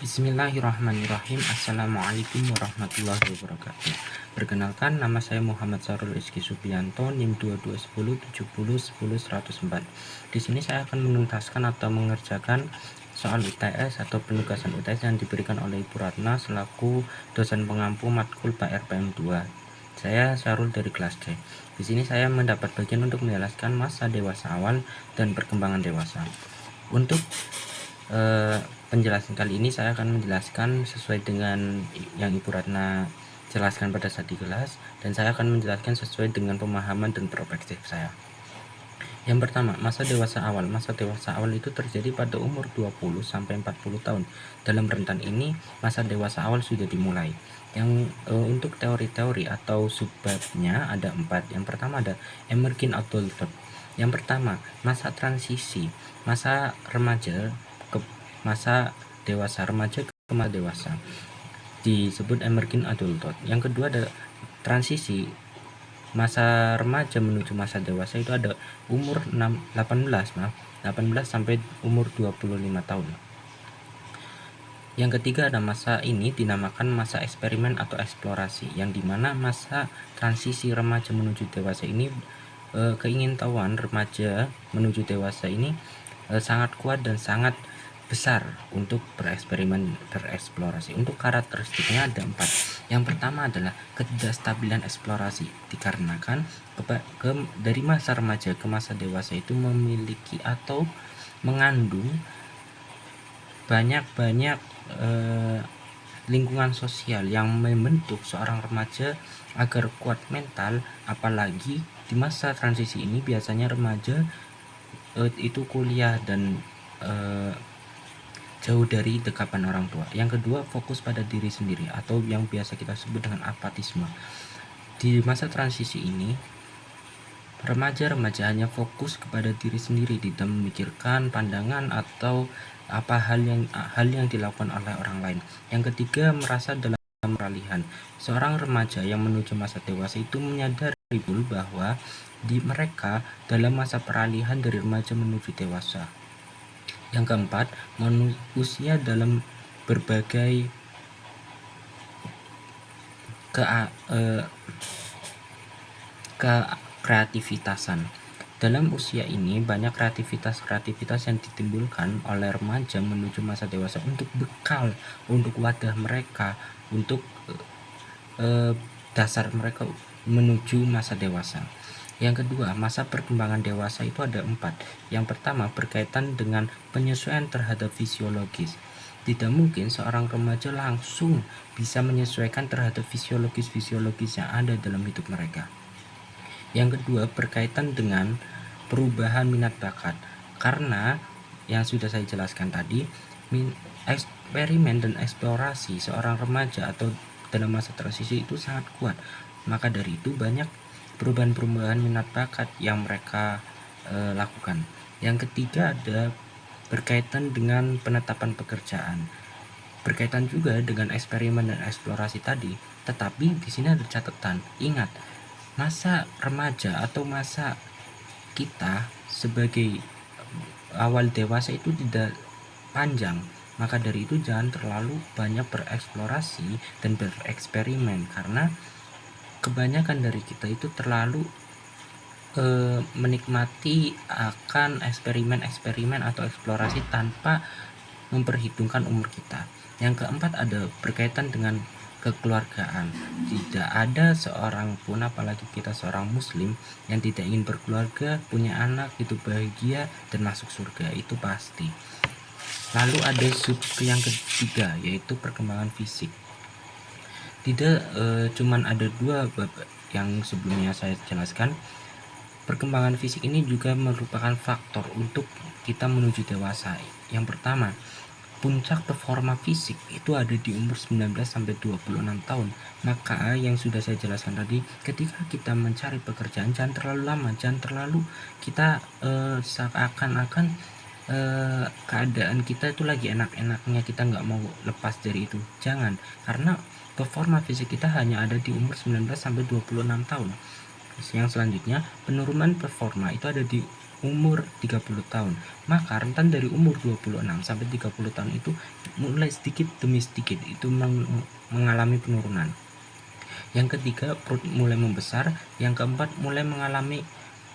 Bismillahirrahmanirrahim. Assalamualaikum warahmatullahi wabarakatuh. Perkenalkan, nama saya Muhammad Sarul Rizky Subianto, NIM 221070100104. Di sini saya akan menuntaskan atau mengerjakan soal UTS atau penugasan UTS yang diberikan oleh Ibu Ratna selaku dosen pengampu matkul PRPM 2. Saya Sarul dari kelas C. Di sini saya mendapat bagian untuk menjelaskan masa dewasa awal dan perkembangan dewasa. Untuk penjelasan kali ini saya akan menjelaskan sesuai dengan yang Ibu Ratna jelaskan pada saat di kelas, dan saya akan menjelaskan sesuai dengan pemahaman dan perspektif saya. Yang pertama, masa dewasa awal. Masa dewasa awal itu terjadi pada umur 20 sampai 40 tahun. Dalam rentan ini, masa dewasa awal sudah dimulai. Yang untuk teori-teori atau subbabnya ada 4. Yang pertama ada emerging adulthood. Yang pertama, masa transisi, masa remaja ke masa dewasa, remaja ke masa dewasa, disebut emerging adulthood. Yang kedua ada transisi, masa remaja menuju masa dewasa, itu ada umur 18 sampai umur 25 tahun. Yang ketiga ada masa ini dinamakan masa eksperimen atau eksplorasi, yang dimana masa transisi remaja menuju dewasa ini keingintahuan remaja menuju dewasa ini sangat kuat dan sangat besar untuk bereksperimen, bereksplorasi. Untuk karakteristiknya ada 4. Yang pertama adalah ketidakstabilan eksplorasi, dikarenakan dari masa remaja ke masa dewasa itu memiliki atau mengandung banyak lingkungan sosial yang membentuk seorang remaja agar kuat mental. Apalagi di masa transisi ini biasanya remaja itu kuliah dan jauh dari dekapan orang tua. Yang kedua, fokus pada diri sendiri atau yang biasa kita sebut dengan apatisme. Di masa transisi ini, remaja-remaja hanya fokus kepada diri sendiri, tidak memikirkan pandangan atau apa hal yang dilakukan oleh orang lain. Yang ketiga, merasa dalam peralihan. Seorang remaja yang menuju masa dewasa itu menyadari bahwa di mereka dalam masa peralihan dari remaja menuju dewasa. Yang keempat, usia dalam berbagai kreativitasan. Dalam usia ini banyak kreativitas yang ditimbulkan oleh remaja menuju masa dewasa untuk bekal, untuk wadah mereka, untuk dasar mereka menuju masa dewasa. Yang kedua, masa perkembangan dewasa itu ada 4. Yang pertama, berkaitan dengan penyesuaian terhadap fisiologis. Tidak mungkin seorang remaja langsung bisa menyesuaikan terhadap fisiologis yang ada dalam hidup mereka. Yang kedua, berkaitan dengan perubahan minat bakat. Karena yang sudah saya jelaskan tadi, eksperimen dan eksplorasi seorang remaja atau dalam masa transisi itu sangat kuat. Maka dari itu banyak perubahan minat bakat yang mereka lakukan. Yang ketiga ada berkaitan dengan penetapan pekerjaan. Berkaitan juga dengan eksperimen dan eksplorasi tadi, tetapi di sini ada catatan. Ingat, masa remaja atau masa kita sebagai awal dewasa itu tidak panjang. Maka dari itu jangan terlalu banyak bereksplorasi dan bereksperimen, karena kebanyakan dari kita itu terlalu menikmati akan eksperimen atau eksplorasi tanpa memperhitungkan umur kita. Yang keempat ada berkaitan dengan kekeluargaan. Tidak ada seorang pun, apalagi kita seorang muslim, yang tidak ingin berkeluarga, punya anak, hidup bahagia dan masuk surga, itu pasti. Lalu ada sub yang ketiga, yaitu perkembangan fisik. Tidak cuman ada 2 bab yang sebelumnya saya jelaskan. Perkembangan fisik ini juga merupakan faktor untuk kita menuju dewasa. Yang pertama, puncak performa fisik itu ada di umur 19 sampai 26 tahun. Maka yang sudah saya jelaskan tadi, ketika kita mencari pekerjaan jangan terlalu lama, jangan terlalu kita seakan-akan keadaan kita itu lagi enak-enaknya, kita nggak mau lepas dari itu. Jangan, karena performa fisik kita hanya ada di umur 19 sampai 26 tahun. Yang selanjutnya, penurunan performa itu ada di umur 30 tahun. Maka rentan dari umur 26 sampai 30 tahun itu mulai sedikit demi sedikit itu mengalami penurunan. Yang ketiga, perut mulai membesar. Yang keempat, mulai mengalami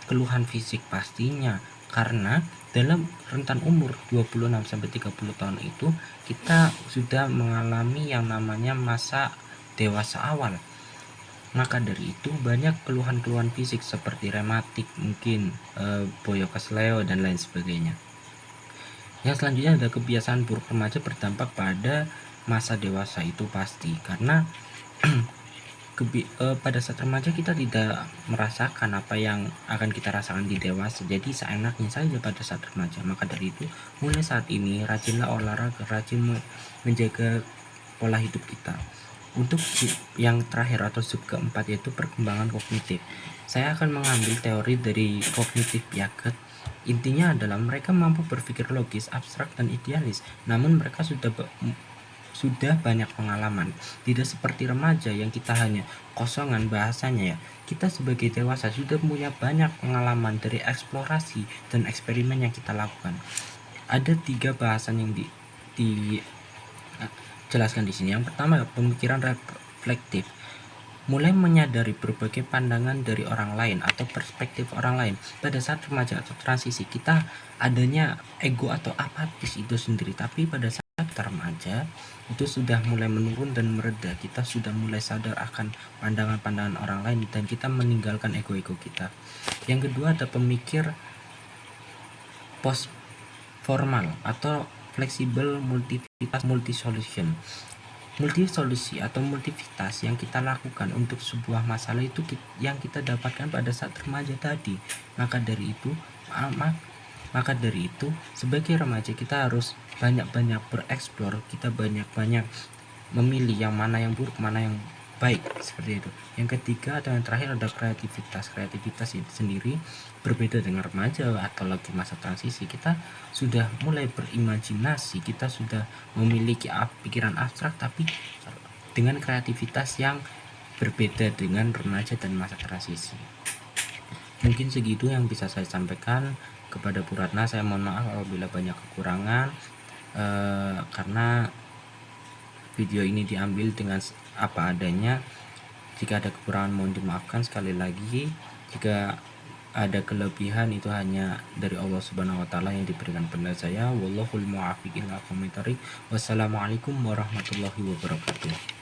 keluhan fisik pastinya, karena dalam rentan umur 26 sampai 30 tahun itu kita sudah mengalami yang namanya masa dewasa awal. Maka dari itu banyak keluhan-keluhan fisik seperti rematik, mungkin boyo kesleo dan lain sebagainya. Yang selanjutnya ada kebiasaan buruk remaja berdampak pada masa dewasa itu pasti, karena pada saat remaja kita tidak merasakan apa yang akan kita rasakan di dewasa, jadi seenaknya saja pada saat remaja. Maka dari itu mulai saat ini rajinlah olahraga, rajin menjaga pola hidup kita. Untuk yang terakhir atau sub keempat yaitu perkembangan kognitif, saya akan mengambil teori dari kognitif Piaget. Intinya adalah mereka mampu berpikir logis, abstrak, dan idealis, namun mereka sudah banyak pengalaman. Tidak seperti remaja yang kita hanya kosongan bahasanya ya. Kita sebagai dewasa sudah punya banyak pengalaman dari eksplorasi dan eksperimen yang kita lakukan. Ada 3 bahasan yang dijelaskan di sini. Yang pertama, pemikiran reflektif. Mulai menyadari berbagai pandangan dari orang lain atau perspektif orang lain. Pada saat remaja atau transisi, kita adanya ego atau apatis itu sendiri, tapi pada saat kita remaja itu sudah mulai menurun dan mereda. Kita sudah mulai sadar akan pandangan-pandangan orang lain dan kita meninggalkan ego-ego kita. Yang kedua ada pemikir post formal atau fleksibel multi-solution. Multi-solusi atau multivitas yang kita lakukan untuk sebuah masalah itu yang kita dapatkan pada saat remaja tadi. Maka dari itu sebagai remaja kita harus banyak-banyak bereksplor, kita banyak-banyak memilih yang mana yang buruk, mana yang baik, seperti itu. Yang ketiga atau yang terakhir ada kreativitas. Kreativitas itu sendiri berbeda dengan remaja atau lagi masa transisi. Kita sudah mulai berimajinasi, kita sudah memiliki pikiran abstrak, tapi dengan kreativitas yang berbeda dengan remaja dan masa transisi. Mungkin segitu yang bisa saya sampaikan kepada Bu Ratna. Saya mohon maaf apabila banyak kekurangan, karena video ini diambil dengan apa adanya. Jika ada kekurangan mohon dimaafkan. Sekali lagi, jika ada kelebihan itu hanya dari Allah Subhanahu wa taala yang diberikan pada saya. Wallahul muwaffiq ila aqwamit thoriq. Wassalamualaikum warahmatullahi wabarakatuh.